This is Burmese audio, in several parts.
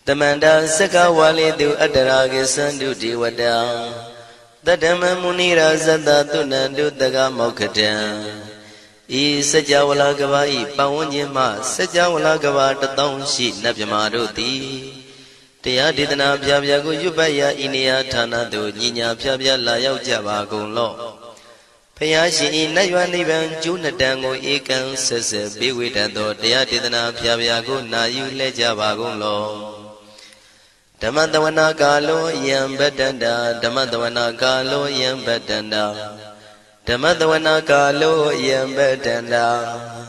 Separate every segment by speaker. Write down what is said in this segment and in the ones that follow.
Speaker 1: Tamanda Saka Wali do Adaragi Sandu Diwada Tadama Munira Zada Tunandu Daga Mokatan E Sajawala Gavai Pawanyama Sajawala Gava Tatong Shi Nabjamaruti Tia Didana Pyago Yubaya Inia Tanado Nina Pyabya Layao Java Golo Payashi Nayuani Van Junadango Ekan Sese Biwitado Tia Didana Pyago Nayu Lejava Golo Damadawana Galo Yam Betanda Damadawana Galo Yam Betanda Damadawana Galo Yam Betanda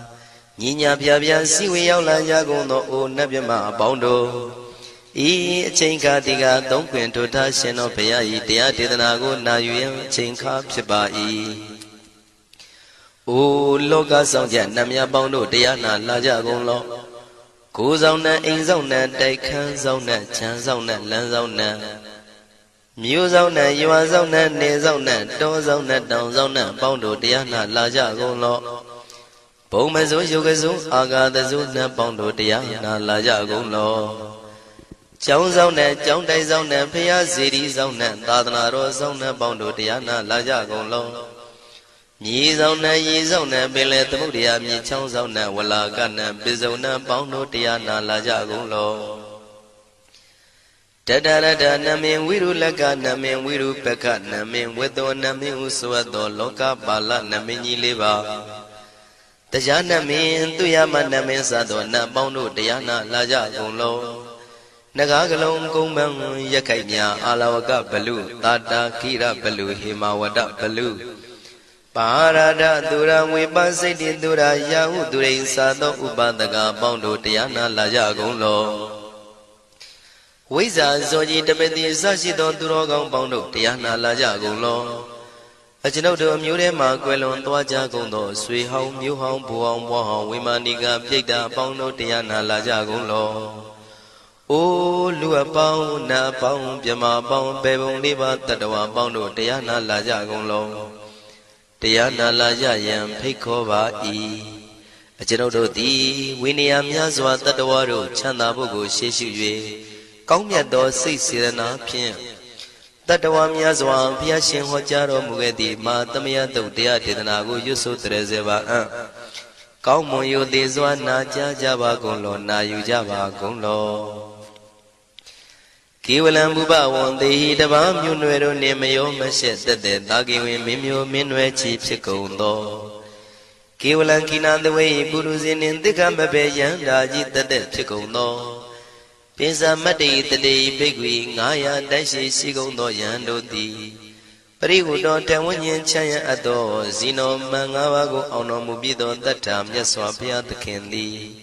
Speaker 1: Nina Pyabya Siwi Yaula Yagono O Nabima Bondo E Chinka Diga Don't Quint to Tashin of Payai Tia Didanago Nayu Chinka Pibai O Loga Songjan Namya Bondo Diana Laja Golo Kuzona Inzona Daikan Zona Chanzona Lanzona Muzona Yuazona Nezona Dozona Downzona Bondo Diana Laja Golo Pomazo Yogazo Aga the Zuna Bondo Diana Laja Golo Chowzona Chowdai Zona Pia Ziri Zona Dadana Rozona Bondo Diana Laja Golo Yizona Yizona Bele Tamudia Michonzona Walagana Bizona Bondo Diana Laja Golo Dadada Namin Wiru Laga Namin Wiru Peka Namin Wedo Namin Uswado Loka Bala Namini Liva Tajana Min Tuyama Namin Sadona Bondo Diana Laja Golo Nagagalong Kumbang Yakanya Alawaka Balu Tata Kira Balu Himawada Balu Parada Dura Wibasiti Dura Yahu Durain Sado Ubadaga Bondo Diana Laja Golo Wiza Zoji Debedi Sashido Durogang Bondo Diana Laja Golo Ajinodo Murema Quelon Twaja Gondo Sui Hong Mu Hong Buong Wahong Wimaniga Pigda Bondo Diana Laja Golo O Lua Pong Na Pong Pyama Pong Pebong Liba Tadawa Bondo Diana Laja Golo Diana Laja Yam Pikova E Ajinodo Di Winiam Yazwa Tadawaro Chanda Bogo Shishu Kaumyado Sisirana Pien Tadawam Yazwa Piashin Hojaro Mugedi Ma Tamia Dia Didanago Yusu Trezeva Kaumo Yudizwa Naja Java Golo Na Yujava Golo Kiwalam Buba won the Dabam Yunero Nemayo Mashet the Dagiwi Mimio Minwe Chief Chikondo Kiwalan Kinan the way Guruzin in the Gambabe Yandaji the Chikondo Pisa Mati the day Bigwi Naya Dashi Sigondo Yandodi Parigu don't tell when yin Chaya Ado Zino Mangawago Ono Mubido that time Yaswapia the Kendi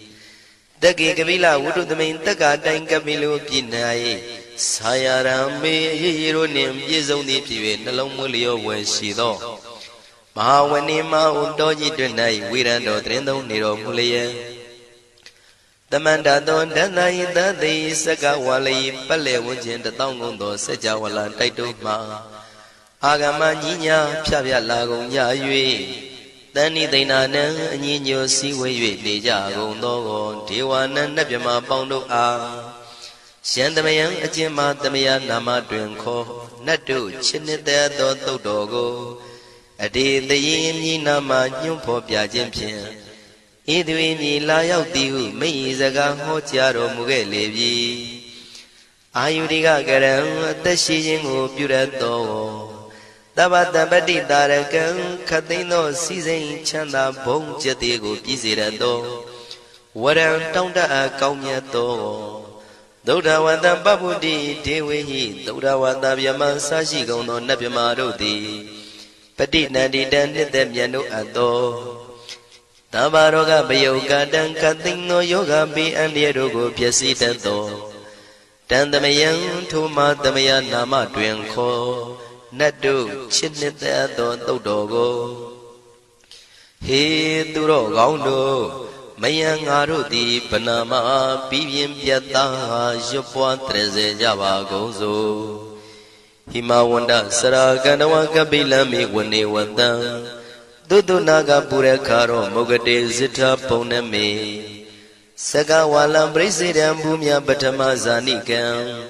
Speaker 1: Dagi Gavila would do the main Taga Dangabilu Pinai Sayarambe Hironim Yizoni Pive Nalomulio when she do Mahawanima Undoji Dunai Wirando Trendo Niro Mulia The Mandadon Danai that they Sakawali Pale Wujin the Tongondo Sajawala Taituma Agama Nina Pia Lago Yayui Dani Dinana Nino Siwe Deja Gondo Tiwana Nabjama Bondo A Shandamayan Ajima Damia Nama Drinko Nadu Chinita Do Dogo Adi the Yin Nama Nyumpo Piajimpian Idwini Layao Tiu Meizaga Hotiaro Mugelevi Ayudiga Garam Tashijingu Purato Dabata Badi Darakan Katino Season Chanda Bong Jatigo Pizirado Waram Tonda Kaumiato Doda Wanda Babudi Dewi Doda Wanda Yaman Sashi Gono Nabimarodi Padi Nandi Dandi Demiano Ado Tabaroga Bayoga Dan Katino Yoga Be and Yerogo Piasitato Dandamayan Tuma Damaya Nama Dwenko Nadu Chinita Dodogo He Duro Gaundo Mayang Arudi Panama Pivian Piata Jopua Treze Java Gozo Himawanda Saraganawa Kabilami Wani Wanda Dudu Naga Purekaro Mogade Zita Poname Saka walam presidam bumya patama zanikam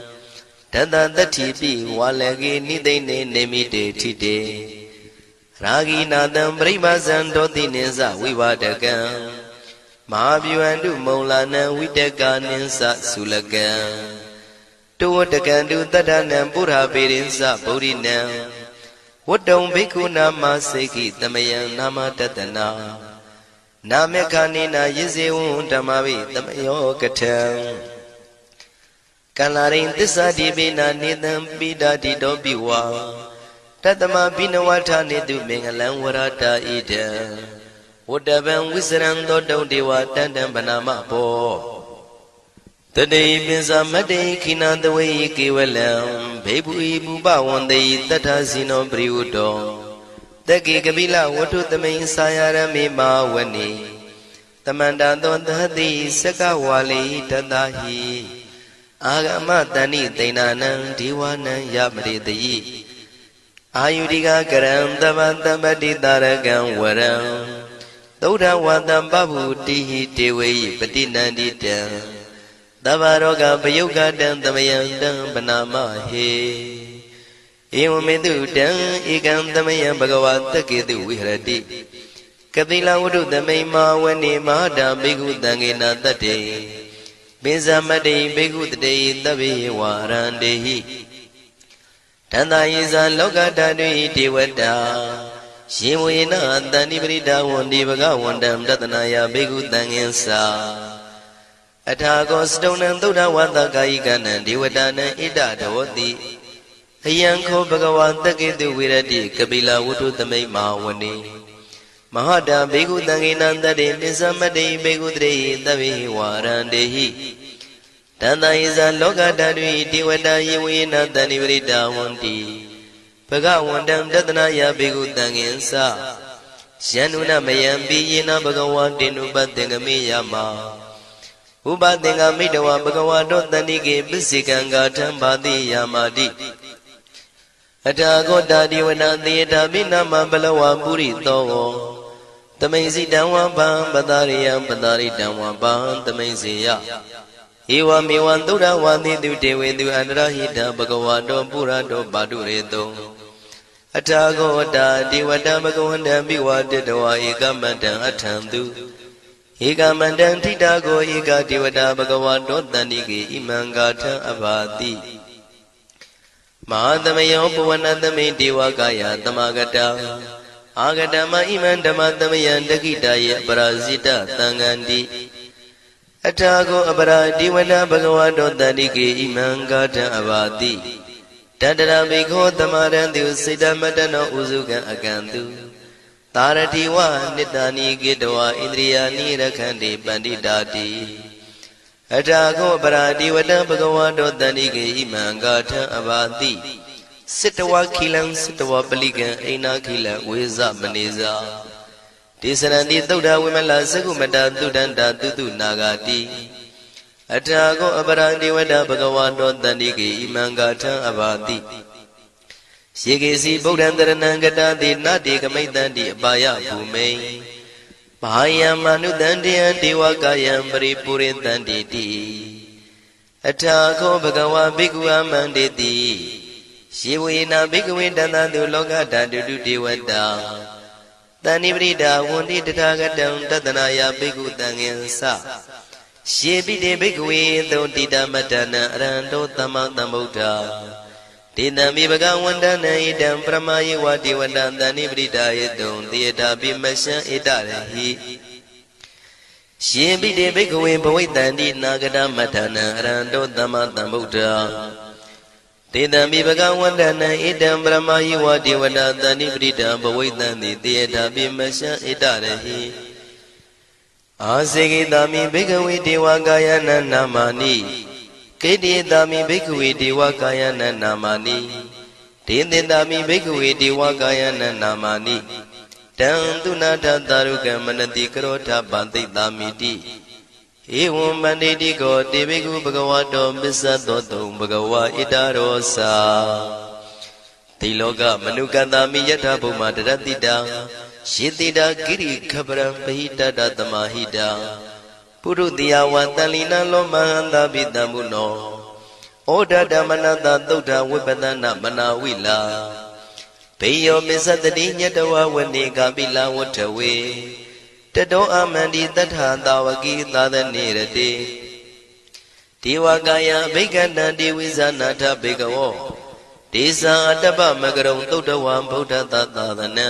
Speaker 1: Tata tatipi walagi nidene nemite tite Ragi nadam pribazan doti ninsa vivadakam Mahabhyuandu maulana vidaka ninsa sulakam Tuwatakandu tadanam pura pirinsa purinam Wadong bhikkhu nama seki tamayam nama tatana Namekanina yizewun tamavi tamayo katam Kalarin tisa dibina nidam bidadi dobiwa Tatama binawata nidu mengalam warata ida Wadaban wisran dodong dewa tandam banama po Tadai binsa madai kinandawai kiwalam Bebu ibu bawandai tatasino priudo Dagi kabila watu tamay sayarami mawani Tamanda dondhati sakawali tadahi Agama tani tainanang diwanang yamridayi Ayudika karam tabati taragang waram Tauda wadam babu tihi dewayi patinandita Tabaroga payugadang tamayandang panamahe Ewamedu dang ikam tamayam bhagavata kedu vihrati Kapila wudu tamay mawani mahada bhikkhu tangena tate Binsamade bhikkhu tate tabi warandehi Tantayisa loka tadvi devata Shivuyena tani prita wandi bhagavandam tatanaya bhikkhu tangensa Athago stonam tuda vata kayikanam devatana ida dhavati Ayanko bhagavata ketu virati kapila wudu tamay mawani Mahada bhikkhu tangenandade nisamade bhikkhu tre tabi warandehi Tantayisa loka tadvi devata yivuyena tani prita wandi Bhagavandam tatanaya bhikkhu tangensa Syanuna mayampi yena bhagavatinu patengami yama Upatenga midawa bhagavato tanike pisikanga thambati yamati Athago tadiwana theta binama balawa purito Tamaisi damwa bham padariyam padaritamwa bham tamaisiya Ewa mewan tura wandi tu dewetu anrahita bhagavato purato padureto Athago tadiwata bhagavanda biwaditawa ekamantang athantu Ekamantang titago eka devata bhagavato tanike imangatha abhati Mahadamayo puvanatame devakaya tamagata Agatama iman dhamatamayan dakitaya parasita tangandi Athago apara devata bhagavato tanike imangatha abhati Tadara bhikho tamarantu siddhamatano usukan akantu Taratiwa nitani gidwa indriyani rakhandi panditati Athago paradivata bhagavato tanike imangatha abhati Sittawa khilam sittawa palikan aina khila veza maneza Tisaranti tauda vimala sakumata tudanta tutu nagati Athago paradivata bhagavato tanike imangatha abhati Shekesi Bodhandaranangata Nati Kamaitanti Abaya Bhume Bahaya Manudantiyan Devakayam Paripuritanti Athago Bhagava Bhikkhu Amanditi Shivuyena Bhikkhu Dantantu Lokata Dudu Devata Tani Vrita Wundi Tathagatam Tatanaya Bhikkhu Tangensa Shepite Bhikkhu Thotita Matana Aranto Tamatambuddha Tidami bhagavandana idam pramayi vati vandantani pritayadum tiyata bimasya itarahi Shepite bhikkhuve bhavaitanti nagata matana aranto tamatambuddha Tidami bhagavandana idam pramayi vati vandantani prita bhavaitanti tiyata bimasya itarahi Asekitami bhikkhuve devakayana namani Kedidami bhikkhuve devakayana namani Tindindami bhikkhuve devakayana namani Tantunata taruka manati karota bantitamiti Evam banditi ko tebhikkhu bhagavato bissadoto bhagava itarosa Tiloka manukatami yatha bhuma taratita Shitita giri khaparam pahita tamahita ပုရုတိယဝတန်လီနလောမဟန္တာပိတံမုနောဩဒဓမ္မနတသုဒ္ဓဝိပဒနာမနာဝိလာဘေယောမစ္စတတိညတဝဝနေကပိလဝတ္ထဝေတတောအမန္တိတထသာဝကိသာသနေရတိဒေဝကာယဘိက္ခဏံဒေဝိဇာနာထဘေကဝောဒေဇာအတ္တပမကရုံသုဒ္ဓဝံဗုဒ္ဓသာသနံ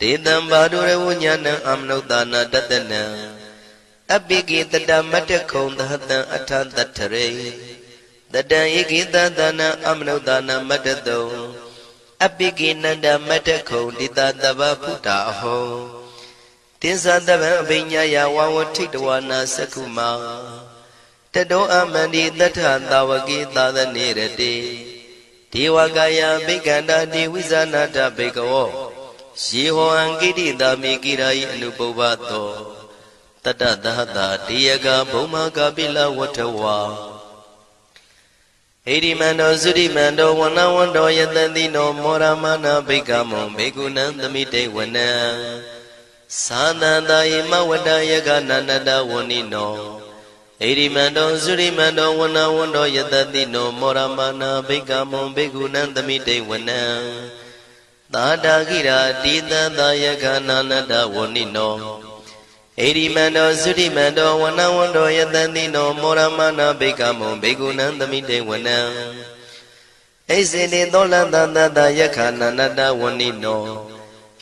Speaker 1: ဒေတံဘာဒုရဝဉာဏံအမနုဿာနာတတနံအပိကိတတမတ္တခုံသဟတံအထတထရေတတံဧကိတသနာအမနုဿာနာမတ္တတုံအပိကိနန္ဒမတ္တခုံတိတတဗ္ဗဖုတာအဟောတင်္ဇာတဗံအဘိညာယဝဝထိတဝနာသက္ခုမာတတောအမန္တိတထသာဝကိသာသနေရတိဒေဝကာယဘိက္ခန္တာဒေဝိဇာနာတဘေကဝောယေဟောအံကိတိတာမိကိရာယအနုပုဗ္ဗသောတတသဟတာတေယကဘုံမကပိလဝတ္ထဝါဣရိမန္တောသုရိမန္တောဝနဝန္တောယတတိနောမောရမနာဘိက္ခမောဘေကုဏံသမိတေဝနံသာသန္တာယမဝတ္တယကနန္တဝဏိနောဣရိမန္တောသုရိမန္တောဝနဝန္တောယတတိနောမောရမနာဘိက္ခမောဘေကုဏံသမိတေဝနံသာတာကိရာတိတံသာယကနန္တဝဏိနောဣရိမန္တောသုရိမန္တောဝနဝန္တောယတတိနောမောရမနာဘိက္ခမောဘေကုဏံသမိတေဝနံဣစေတိသောလတတတယခနန္တဝဏိနော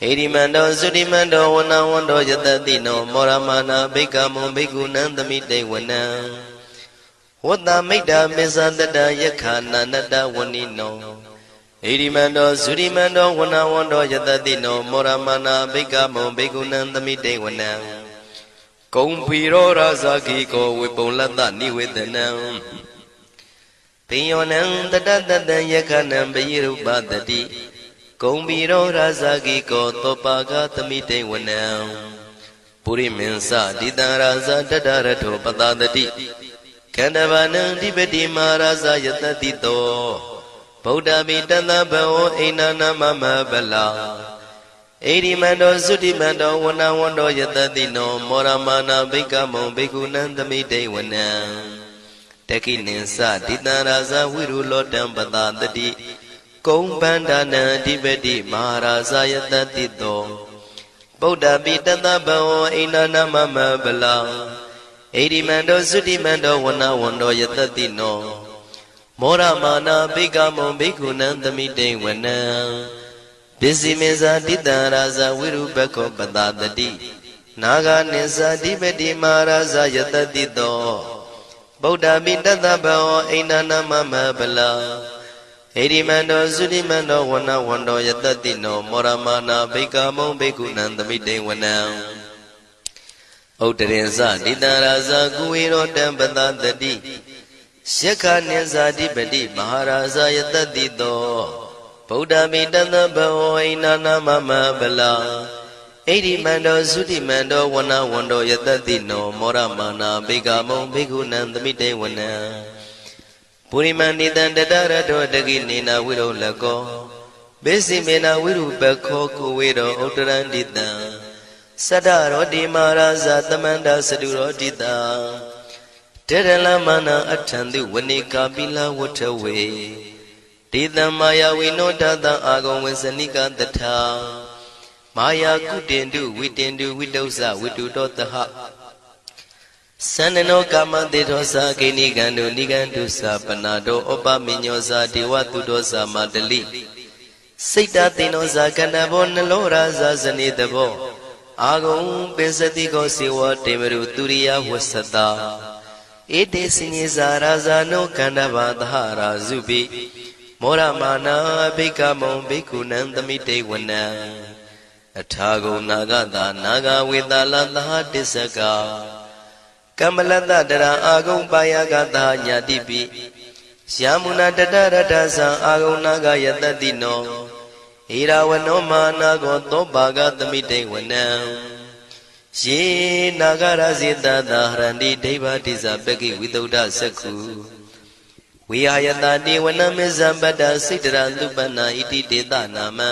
Speaker 1: ဣရိမန္တောသုရိမန္တောဝနဝန္တောယတတိနောမောရမနာဘိက္ခမောဘေကုဏံသမိတေဝနံဝတ္တမိတ္တမေဇတတယခနန္တဝဏိနောဣရိမန္တောသုရိမန္တောဝနဝန္တောယတတိနောမောရမနာဘိက္ခမောဘေကုဏံသမိတေဝနံကုံဖီရောရာဇာခိကောဝေပုံလတ္တနိဝေဒနံပိယောနံတတတတံယခနံပိရုပတတိကုံဖီရောရာဇာခိကောသောပါကသမိတေဝနံပုရိမင်းစဒိတံရာဇာတတရထောပတတတိခန္ဓဗာနံဓိပတိမာရာဇာယတတိတောဗုဒ္ဓပိတသဗ္ဗောအိနာနာမမဗလာဣရိမန္တောသုတိမန္တောဝနဝန္တောယတတိနောမောရမနာဘိက္ခမောဘေကုဏံသမိတေဝနံတခိနိသဒိတံရာဇဝိရုလောတံပတတတိကုံပန္ဒနာအဓိပတိမဟာရာဇယတတိတောဗုဒ္ဓပိတသဗ္ဗောအိနာနာမမဗလာဣရိမန္တောသုတိမန္တောဝနဝန္တောယတတိနောမောရမနာဘိက္ခမောဘေကုဏံသမိတေဝနံပစ္စည်းမေဇာတိတံရာဇဝိရုပခောပတတတိနာဂနိသဓိပတိမဟာရာဇယတတိတောဗုဒ္ဓပိတသဗ္ဗောအိနာနာမမဗလာဣရိမန္တောသုတိမန္တောဝနဝန္တောယတတိနောမောရမနာဘိက္ခမောဘေကုဏံသမိတေဝနံဥတ္တရင်စတိတံရာဇကုဝေရောတံပတတတိယက္ခနိသဓိပတိမဟာရာဇယတတိတောဗုဒ္ဓမိတသဗ္ဗောအိနာနာမမဗလာဣရိမန္တောသုတိမန္တောဝနဝန္တောယတတိနောမောရမနာဘိက္ခမောဘေကုဏံသမိတေဝနံပုရိမဏိတံတတရတောတကိနေနာဝိရောလကောဘေစီမေနာဝိရုပခောကုဝေရောဥတ္တရန္တိတံသတ္တရောတိမာရာဇသမန္တသတုရောတိတံတေရလမနာအထံတုဝနေကာပိလဝတ္ထဝေဒေသမာယဝိနောတတံအာဂုံဝေစနိကတထာမာယာကုတင်တုဝိတင်တုဝိတုဇဝိတုတောတဟသန္နနောကာမတေသောသာကိနိကံတုနိကံတုသာပနာတောဩပမိညောသာဒေဝတုတောသာမတလိစိတ်တသေနောသာကန္တဘောနလောရာသာဇနေတဘောအာဂုံပိစတိကောစေဝတေမရုသူရိယဝဆတာဧတေစိညေသာရာဇာနောကန္တဘာသဟရာဇုပိမောရမနာဘိက္ခမောဘိက္ခုနံသမိတေဝနံအထာဂုံနာဂတာနာဂဝေတလသဟတစ္စကကမ္မလတ္တတရာအာဂုံပါယကတာညာတိပိယာမုနာတတရတသံအာဂုံနာဂယတတိနောဣရာဝနောမာနာကောသောပါကသမိတေဝနံယေနာဂရဇိတသာဟရန္တိဒိဗ္ဗတိဇပကိဝိသုဒ္ဓသက္ခုဝိဟာယတတိဝနမေဇံပတ္တစိတ္တရသုပ္ပနာဣတိတေတနာမံ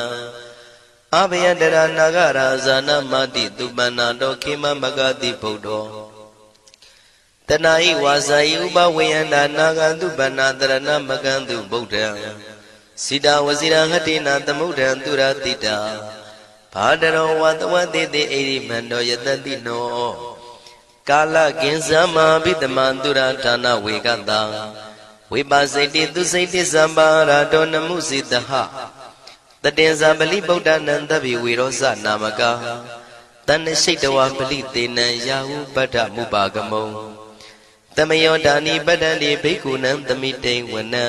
Speaker 1: အဘယတရနာဂရာဇာနမတိသုပ္ပနာတောခေမမဂတိဗုဒ္ဓော တဏှာဤဝါစာဤဥပဝေယန္တာနာဂန္တုဗန္နာတရဏမကန္တုဗုဒ္ဓံစိတာဝစီရဟတိနာသမုဒ္ဒံသူရတိတာဘာတရောဝတဝတိတိဣရိမန္တောယတတိနောကာလကင်္စမဘိတမံသူရဌာနဝေကတံဝိပါစိတိသူစိတိသမ္ပါရာတောနမှုစိတဟတတင်္ဇာပလိဗုဒ္ဓနံတဗ္ဗိဝေရောဇနာမကာတဏ္ဏရှိတဝပလိတေနံယာဟုပတ္ထမုပါကမုံသမယောဒါနိပတ္တန္တိဘိက္ခုနံသမိတိဝနံ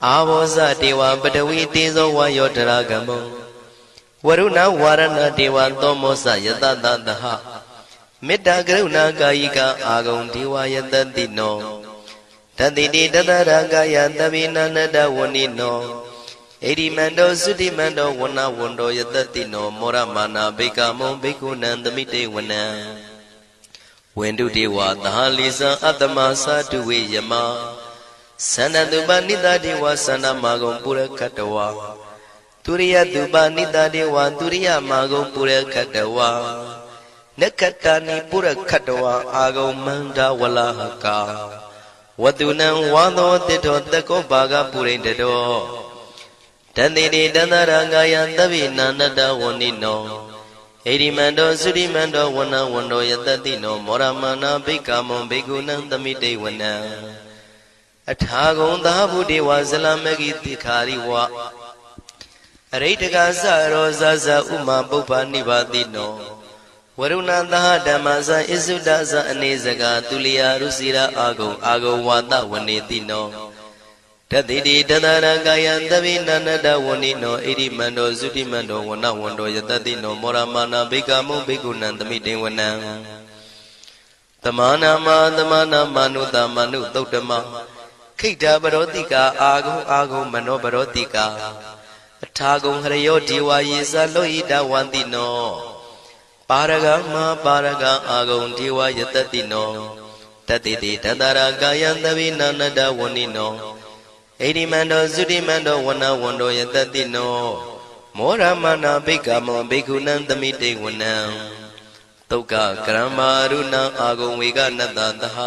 Speaker 1: အာဘောဇတေဝပတဝီတေဇောဝါယောတရာကမုံဝရုဏဝါရဏတေဝသောမောဇယတတသဟမေတ္တာကရုဏာကာယိကအာဂုံဒေဝယတတိနောတတိတိတတရာကာယသဗ္ဗိနန္တဝဏိနောဣရိမန္တောသုတိမန္တောဝဏဝန္တောယတတိနောမောရမာနာဘိကမုံဘိက္ခုနံသမိတေဝနံဝန္တုတေဝသဟလိဇံအတ္တမသာတုဝေယမသန္တတုပနိတတေဝသန္တမာဂုံပုရခတဝါသူရိယတုပနိတတေဝသူရိယမာဂုံပုရခတဝါနက္ခတနိပုရခတဝါအာဂုံမန္တဝလဟကာဝတုနံဝါသောတိတောတကောဘာဂပုရိတတောတန္တိတိတန္တရာကာယသဗ္ဗိနာနတဝဏိနောဣရိမန္တောသုရိမန္တောဝဏဝန္တောယတတိနောမောရမာနာဘိက္ခမုံဘိက္ခုနံသမိတေဝနံအထာဂုံသာဗုဒေဝဇလမဂိတိခာရိဝအရိတကသရောဇဇဥမာပုပ္ပနိဗ္ဗာတိနောဝရုဏသဟဓမ္မဇဣစုဒဇအနေစကာသူလျာရုစီရာအာဂုံဝါတဝနေတိနောတတိတိတတရကာယံသဗ္ဗိနန္တဝဏိနောဣရိမန္တောသုတိမန္တောဝဏဝန္တောယတတိနောမောရမာနာဘိက္ခမုံဘိက္ခုနံသမိတေဝနံသမာနာမနုတမနုသုတ်တမခိတ္တပရောတိကာအာဂုံမနောပရောတိကာအထာဂုံဟရယောဒေဝယေသလောဟိတဝန္တိနောပါရဂမပါရဂအာဂုံဒေဝယတတိနောတတိတိတတရာကာယံသဗ္ဗိနန္တဝဏိနောဣရိမန္တောသုတိမန္တောဝဏဝန္တောယတတိနောမောရမနာဘိက္ခမောဘိက္ခုနံသမိတေဝနံသုက္ကကရမရုဏအာဂုံဝေကနတသဟ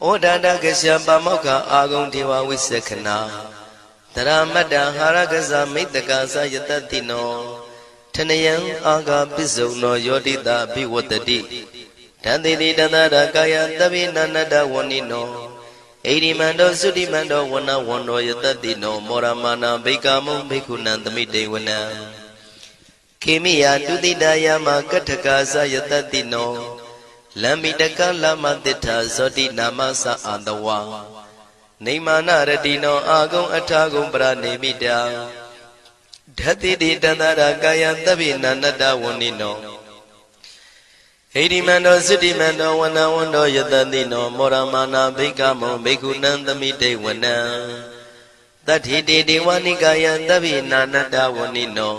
Speaker 1: ဩဒန္တကရှပါမောက္ခအာဂုံဒေဝဝိသခနာတရမတ္တဟာရကဇမိတ္တကာသယတတိနောထနယံအာဂပစ္စုံနောယောတိတာဘိဝတ္တိတန္တိတိတတရကာယသဗ္ဗိနန္တဝဏိနောဣရိမန္တောသုတိမန္တောဝဏဝန္တောယတတိနောမောရမာနာဘိက္ခမုံဘိက္ခုနံသမိတေဝနံခေမိယတုတိတယမကထကာသယတတိနောလမ္မိတကလမတိထာဇောတိနာမသအာတဝါနေမာနရတိနောအာဂုံအထာဂုံပရနေမိတာဓတိတိတန္တရာကာယံသဗ္ဗိနန္တဝဏိနောဣရိမန္တောသုတိမန္တောဝဏဝန္တောယတတိနောမောရမာနာဘိက္ခမုံဘိက္ခုနံသမိတေဝနံတတ္ထိတေဒေဝနိကာယံသဗ္ဗိနာနတဝဏိနော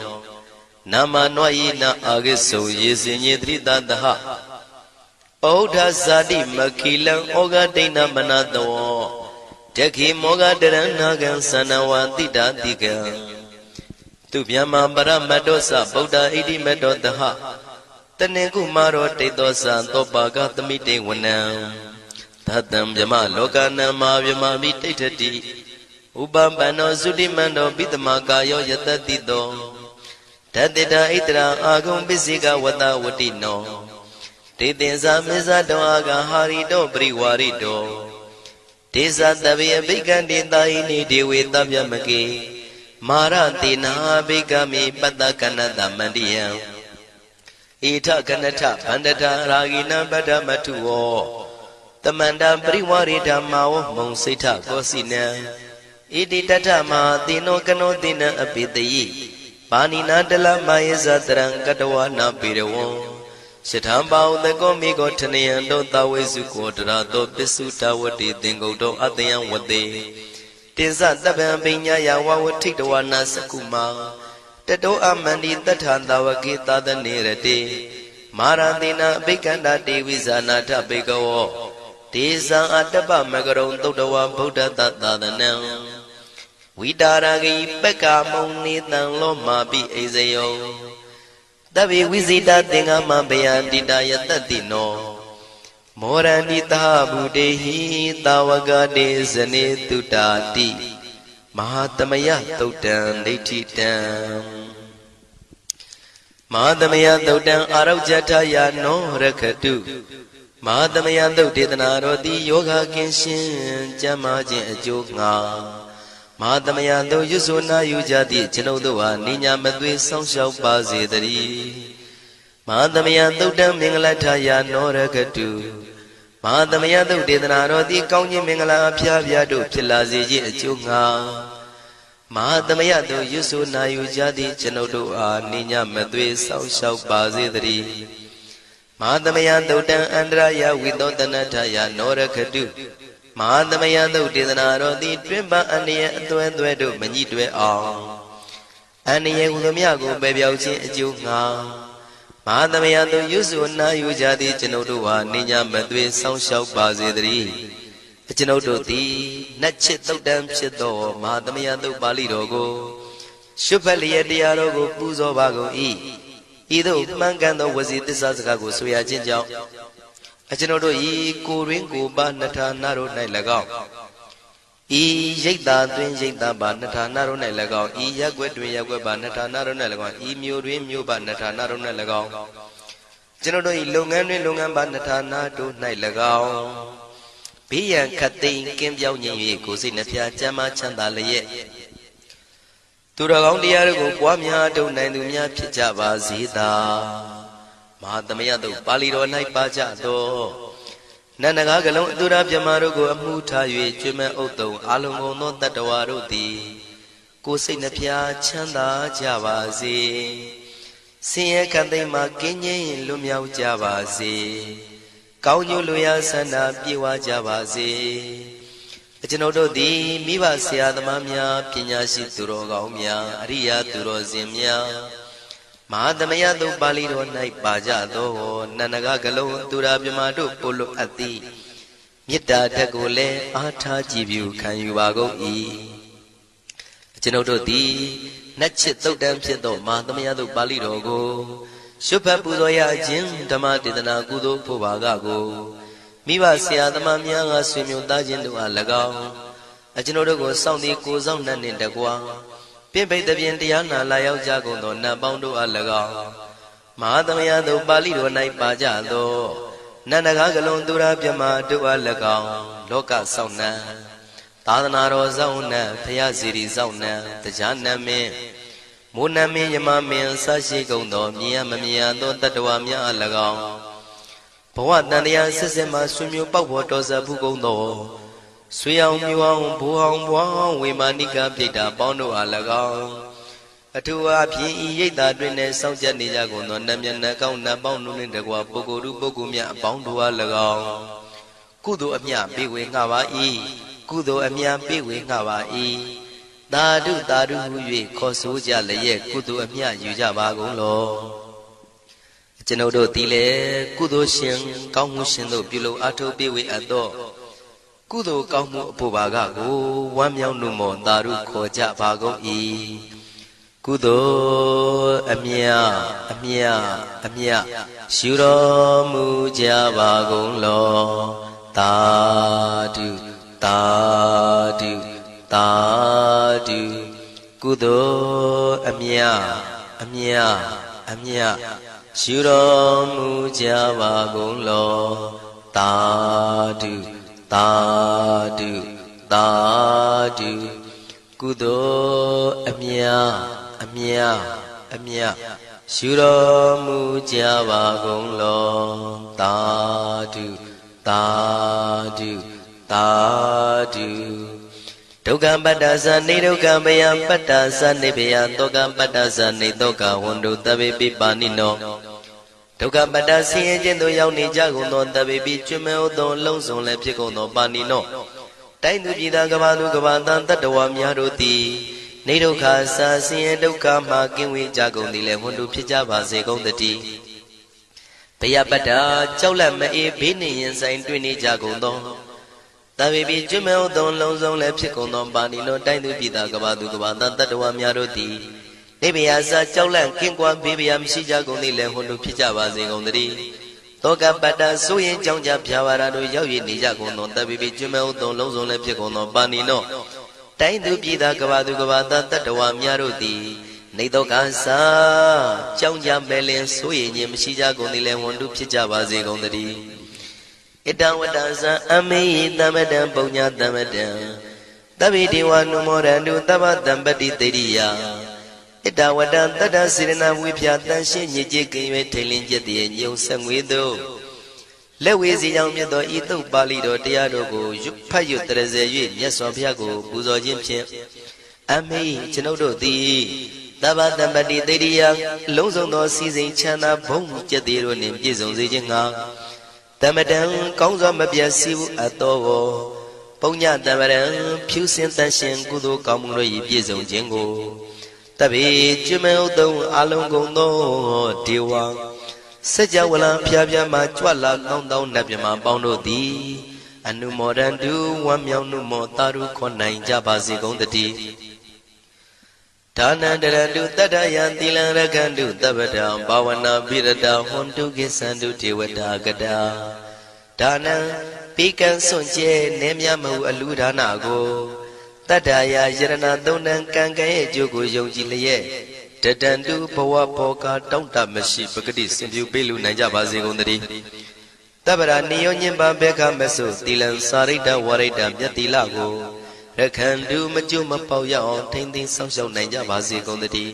Speaker 1: နာမနွယိနအာဂိစုယေစင်ညေတိတတဟဩဒဇာတိမခိလံဩဃဒိဏမနတောတခိမောဃတရဏဂံသနဝတိတာတိကံသူဗျမပရမတ္တောသဗုဒ္ဓဣတိမတ္တောတဟတနေကုမာရောတိတောသသောပါကသမိတေဝနံသတံဗျမလောကနံမာဗျမမိတိဋ္ဌတိဥပပန္နောသုတိမန္တောပိတမကာယောယတတိတောဓတေတာဣတရာအာဂုံပစ္စေကဝတဝတိနောတေတင်္ဇာမေဇတောအာဂဟာရိတောပရိဝါရိတောဒေသတဗေအဘိကံတေတာဟိနိဒေဝေတဗျမကေမာရတေနာဘိကမိပတ္တကနတမန္တိယံဣထကနထဗန္တထရာဂိနံပတ္တမထုဝောတမန္တပရိဝါရိဓမ္မာဝမုံစိဋ္ဌကောစီနံဣတိတထမဟာတိနောကနောတိနံအပိတယိပါဏိနာတလမယေဇတရံကတဝနာပေရဝံရှထံပါဥတကောမိကောထနယံတောတဝေစုကောတရာတောပစ္စုတဝတိသင်္ကုတ်တောအတယံဝတေတင်္စတပံပိညာယဝဝထိတဝနာစကုမာတတောအမန္တိတထံတဝကေသာသနေရတေမာရတိနာအဘိကန္တာတေဝိဇာနာထဘေကဝောဒေဇံအတ္တပမကရုံသုတ္တဝဗုဒ္ဓတသာသနံဝိတာရဂိပက္ခမုံနေတံလောမာပိအိဇယောတဗ္ဗေဝိဇိတသင်္ဃမဘယန္တိတယတတိနော မောရဏိတာဘုဒေဟိတာဝကတေဇနေတုတာတိမဟာသမယသုတ်တံဒိဋ္ဌိတံမဟာသမယသုတ်တံအာရုဇ္ဇထယာနောရခတုမဟာသမယသုတ်ဒေသနာတော်သည်ယောဂကင်းရှင်ကျမ်းမာခြင်းအကျိုးငှာမဟာသမယသုတ်ရွဆိုနာယူကြသည့်ကျွန်ုပ်တို့ဟာနိညာမသွေဆောင်းလျှောက်ပါစေတည်းမဟာသမယသုတ်တံမင်္ဂလထယာနောရခတုမဟာသမယသုတ်ဒေသနာတော်သည်ကောင်းခြင်းမင်္ဂလာအဖျားဖျားတို့ဖြစ်လာစေခြင်းအကျိုးငှာမဟာသမယသုတ်ရွဆိုနာယူကြသည့်ကျွန်ုပ်တို့အားနိညာမသွေဆောင်းလျှောက်ပါစေတည်းမဟာသမယသုတ်တံအန္တရာယဝိသောတနထယာနောရခတုမဟာသမယသုတ်ဒေသနာတော်သည်တွင်ပန်းအန္တရာယ်အသွဲသွဲတို့မညှိတွဲအောင်အန္တရာယ်ဟူသည်မြကိုပယ်ပြောက်ခြင်းအကျိုးငှာမဟာသမယသုတ်ရွဆိုနာယူကြသည့်ကျွန်ုပ်တို့ဟာနိညာမသွေဆောင်းလျှောက်ပါစေတည်းကျွန်ုပ်တို့သည်နတ်ချစ်သုတ်တံဖြစ်သောမဟာသမယသုတ်ပါဠိတော်ကိုရှုဖတ်လျက်တရားတော်ကိုပူဇော်ပါကုန်၏ဤသို့မှန်ကန်သောဝစီသစ္စာစကားကိုဆိုရခြင်းကြောင့်ကျွန်ုပ်တို့ဤကိုရင်းကိုပါနှထာနာတို့၌၎င်းဤရိတ်တာတွင်ရိတ်တာပါနှထာနာတို့၌၎င်းဤရက်ွက်တွင်ရက်ွက်ပါနှထာနာတို့၌၎င်းဤမျိုးတွင်မျိုးပါနှထာနာတို့၌၎င်းကျွန်ုပ်တို့ဤလုပ်ငန်းတွင်လုပ်ငန်းပါနှထာနာတို့၌၎င်းဘေးရန်ခတ်သိမ်းကင်းပြောင်းခြင်း၍ကိုယ်စိတ်နှပြချမ်းသာချမ်းသာလျက်သူတော်ကောင်းတရားတို့ကိုပွားများထုတ်နိုင်သူများဖြစ်ကြပါစေသာမဟာသမယသုတ်ပါဠိတော်၌ပါကြသောနန္ဒကားကလုံးအတုရပြမတို့ကိုအမှုထား၍ကျွမ်းမဲ့ဥတုံအာလုံကုန်သောတတ္တဝါတို့သည်ကိုယ်စိတ်နှပြချမ်းသာကြပါစေဆင်းရဲခတ်သိမ်းမှကင်းငြိမ်းလွတ်မြောက်ကြပါစေကောင်းကျိုးလိုရာဆန္ဒပြေဝကြပါစေကျွန်ုပ်တို့သည်မိဘဆရာသမားများပညာရှိသူတော်ကောင်းများအရိယာသူတော်စင်များမဟာသမယသုတ်ပါဠိတော်၌ပါကြသောနန္ဒကကလုံးသူရာပြမတို့ပို့လို့အပ်သည်မေတ္တာဓာတ်ကိုလည်းအားထားကြည်ပြုခံယူပါကုန်၏ကျွန်ုပ်တို့သည်နတ်ချစ်သုတ်တံဖြစ်သောမဟာသမယသုတ်ပါဠိတော်ကိုရှုဖတ်ပူဇော်ရခြင်းဓမ္မဒေသနာကုသိုလ်ဖို့ပါကကိုမိဘဆရာသမားများကဆွေမျိုးသားချင်းတို့အား၎င်းကျွန်ုပ်တို့ကိုစောင့်တည်ကိုစောင့်နှံ့နှင့်တကွာပြင့်ပိတ်သဖြင့်တရားနာလာရောက်ကြကုန်သောနတ်ပေါင်းတို့အား၎င်းမဟာသမယသုတ်ပါဠိတော်၌ပါကြသောနန္ဒကားကလုံးသူရာပြမတို့အား၎င်းလောကစောင့်နှံသာသနာတော်စောင့်နှံဖရာစီရီစောင့်နှံတရားနတ်မင်းမိုးနမင်းယမမင်းဆရှိကုန်သောမြင်ရမမြင်ရသောတတ္တဝါများအား၎င်းဘဝတန်တရားဆက်ဆက်မှဆွေမျိုးပေါက်ပေါ်တော်ဆက်ဖူးကုန်သောဆွေအောင်မျိုးအောင်ဘိုးအောင်ဘွားအောင်ဝေမာနိကပြိတ္တာပေါင်းတို့အား၎င်းအထူးအားဖြင့်ဤရိတ်တာတွင်နဲ့စောင့်ကြနေကြကုန်သောနတ်မြတ်နတ်ကောင်းနတ်ပေါင်းတို့နှင့်တကွာပုဂ္ဂိုလ်တို့ပုဂ္ဂိုလ်များအပေါင်းတို့အား၎င်းကုသိုလ်အမြပေးဝေငှပါ၏ကုသိုလ်အမြပေးဝေငှပါ၏သာဓုသာဓုဟု၍ခေါ်ဆိုကြလျက်ကုသိုလ်အမြယူကြပါကုန်လောကျွန်ုပ်တို့သည်လည်းကုသိုလ်ရှင်ကောင်းမှုရှင်တို့ပြုလုပ်အားထုတ်ပေးဝေအပ်သောကုသိုလ်ကောင်းမှုအဖို့ပါကကိုဝမ်းမြောက်နှုတ်မောသာဓုခေါ်ကြပါကုန်၏ကုသိုလ်အမြအမြအမြယူတော်မူကြပါကုန်လောသာဓုသာဓုသာဓုကုသိုလ်အမြအမြအမြယူတော်မူကြပါကုန်လောသာဓုသာဓုသာဓုကုသိုလ်အမြအမြအမြယူတော်မူကြပါကုန်လောသာဓုသာဓုသာဓုဒုက္ခပတ္တသနေဒုက္ခမယပတ္တသနေဘယတောကပတ္တသနေတောကဝန္တုတဗေပိပါဏိနောဒုက္ခပတ္တဆင်းရဲခြင်းသို့ရောက်နေကြကုန်သောတဗေပိကျွမဲဥသောလုံးစုံလည်းဖြစ်ကုန်သောပါဏိနောတိုင်းသူပြည်သားကဘာသူကဘာသားတတ္တဝါများတို့သည်နေဒုက္ခစာဆင်းရဲဒုက္ခမှကင်းဝေးကြကုန်သည်လည်းဝန္တုဖြစ်ကြပါစေကုန်တည်းဘယပတ္တကြောက်လန့်မအေးဘေးနှင့်ရင်ဆိုင်တွေ့နေကြကုန်သောတဗေပိကျွမဲဥသောလုံးစုံလည်းဖြစ်ကုန်သောပါဏိနောတိုင်းသူပြည်သားကဘာသူကဘာသားတတ္တဝါများတို့သည်နေဘယစာကြောက်လန့်ကင်းကွာဘေးဘယမရှိကြကုန်သည်လည်းဝန္တုဖြစ်ကြပါစေကုန်တည်း တောကပတ္တဆိုရင်ကြောင့်ကြဖြာပါရတို့ရောက်ရည်နေကြကုန်သောတပ်ပိပိကျွမ်းမဲ့ဥသုံးလုံးစုံလည်းဖြစ်ကုန်သောပါဏိနောတိုင်းသူပြည်သားကဘာသူကဘာသားတတ္တဝါများတို့သည်နေတော့ကစားကြောင့်ကြမဲ့လင်ဆိုရင်ခြင်းမရှိကြကုန်သည်လည်းဝန်တုဖြစ်ကြပါစေကုန်သတည်းဣတံဝတ္တဇံအမေယတမ္ပတံပုံညာတမ္ပတံတဗ္ဗေဒေဝနုမောရန္တုသဗ္ဗတံပတိတေရိယဣတဝတ္တတတ္တစေရနာဝိဖြာတန်ရှင်းညစ်ကြေးကင်၍ထိန်လင်းကျက်တည်းညုံဆက်ငွေတို့လက်ဝေစီကြောင့်မြတ်သောဤသုတ်ပါဠိတော်တရားတော်ကိုဖတ်ရွတ်တရစေ၍မြတ်စွာဘုရားကိုပူဇော်ခြင်းဖြင့်အမေကျွန်ုပ်တို့သည်သဗ္ဗတံပတိတေရိယလုံးစုံသောစီစဉ်ချမ်းသာဘုံကျက်သေးတို့နှင့်ပြည့်စုံစေခြင်းငှာတမတံကောင်းစွာမပြတ်စီဘူးအတော်ကိုပုံညတမရံဖြူစင်တန်ရှင်ကုသိုလ်ကောင်းမှုတို့၏ပြည့်စုံခြင်းကိုတပိကျွမ်းမဲ့ဥသုံးအလုံးကုန်သောဒေဝစัจ java လံဖျားဖျားမှကြွလာကောင်းသောနတ်မြမပေါင်းတို့သည်အနုမောဒန္တုဝမ်းမြောက်နှုမောတာရုခွန်နိုင်ကြပါစေကုန်တည်းဒါနန္တရတုတတ္တယံသီလံရခန္တုတပ္ပတံဘာဝနာပိရတဟွန်တုကိသန္တုဒေဝတာကတာဒါနံပိကံစွန့်ကျဲနေမြမဟုအလူဒါနကိုတတ္တယာယရဏသုံးတန်ကံကံရဲ့အကျိုးကိုယုံကြည်လျက်တတန္တုဘဝဘောကတောင့်တမရှိပဂတိစင်ပြုပေးလူနိုင်ကြပါစေကုန်သတည်းတပ္ပရာနိယောညင်ပါဘေခမဆုသီလံစာရိတ္တဝရိတ္တမြတ်တိလကိုရခန္တုမကျွမပေါရအောင်ထိမ့်သိမ်းဆောင်ရှောက်နိုင်ကြပါစေကုန်သတည်း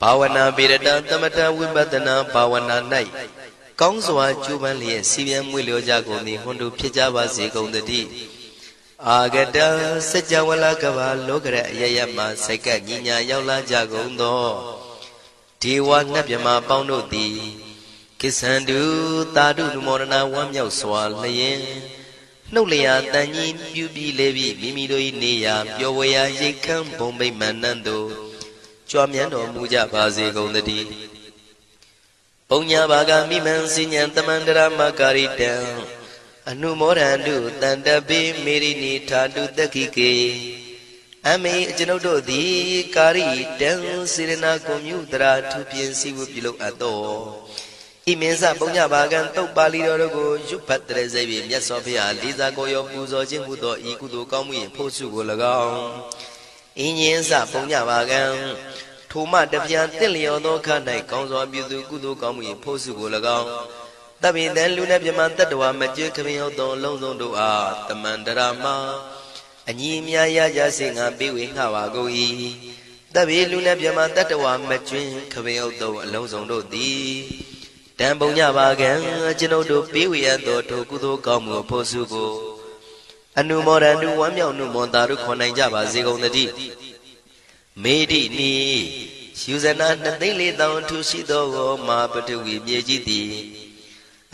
Speaker 1: ဘာဝနာပိရတသမထဝိပဿနာဘာဝနာ၌ကောင်းစွာကျူးပန်းလျက်စီပြန်မွေလျောကြကုန်သည်ဟွန်တုဖြစ်ကြပါစေကုန်သတည်းအာဂတစัจ java လကဘာလောကရအယယမစိတ်ကညညာရောက်လာကြကုန်သောဒေဝနတ်မြမပေါင်းတို့သည်ကိသန္တုတာတုနုမောဒနာဝမ်းမြောက်စွာလျင်နှုတ်လျာတန်ကြီးပြူပြီးလေပြီးမိမိတို့၏နေရာပျော်ဝေရာရိတ်ခမ်းဘုံမိတ်မန္နန်တို့ကြွားမြန်းတော်မူကြပါစေကုန်သတည်းပုံညာဘာဂမိမံစိညာတမန္တရမကာရိတံအနုမောဒန္တုတန္တပိမေရိနိထာတုတက္ခိကေအမေကျွန်ုပ်တို့သည်ကာရိတံစေရနာကွန်မြူတရာထူပြင်းစီဝပြုလုပ်အပ်သောဤမင်းစပုံညာဘာကံတုတ်ပါဠိတော်တို့ကိုရွတ်ဖတ်တရစေ၍မြတ်စွာဘုရားလေးစားကိုရောပူဇော်ခြင်းဟူသောဤကုသိုလ်ကောင်းမှု၏ဖို့စုကို၎င်းအင်းရင်စပုံညာဘာကံထိုမှတပြန်တင့်လျော်သောခါ၌ကောင်းစွာပြုသူကုသိုလ်ကောင်းမှု၏ဖို့စုကို၎င်းတပိတံလူနဲ့မြမတတ္တဝါမကျွခမင်းဟုတ်သောလုံးစုံတို့အားတမန္တရာမအညီအများရကြစေငါပေးဝေငှပါကုန်၏တပိလူနဲ့မြမတတ္တဝါမကျွခမင်းဟုတ်သောအလုံးစုံတို့သည်တံပုံညပါကံကျွန်ုပ်တို့ပေးဝေရသောထိုကုသိုလ်ကောင်းမှုဖို့စုကိုအနုမောဒန္တုဝမ်းမြောက်နှုမောတာတို့ခွန်နိုင်ကြပါစေကုန်သတည်းမေတိနိယူဇနာ2,400,000ထူရှိသောမာပတဝီမြေကြီးသည်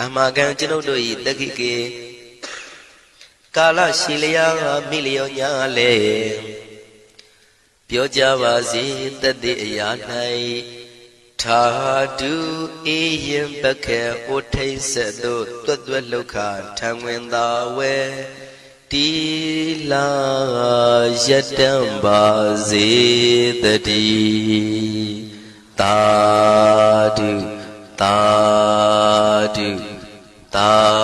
Speaker 1: အမကံကျွန်ုပ်တို့၏တက္ခိကေကာလရှိလျာမိလျောညာလေပြောကြပါစေတသက်အရာ၌ထာတုအေယံပခေဩထိတ်ဆက်သို့တွတ်တွတ်လောက်ခထံဝင်သာဝဲတီလာယတံပါစေတည်းသာဓုသာဓုသာ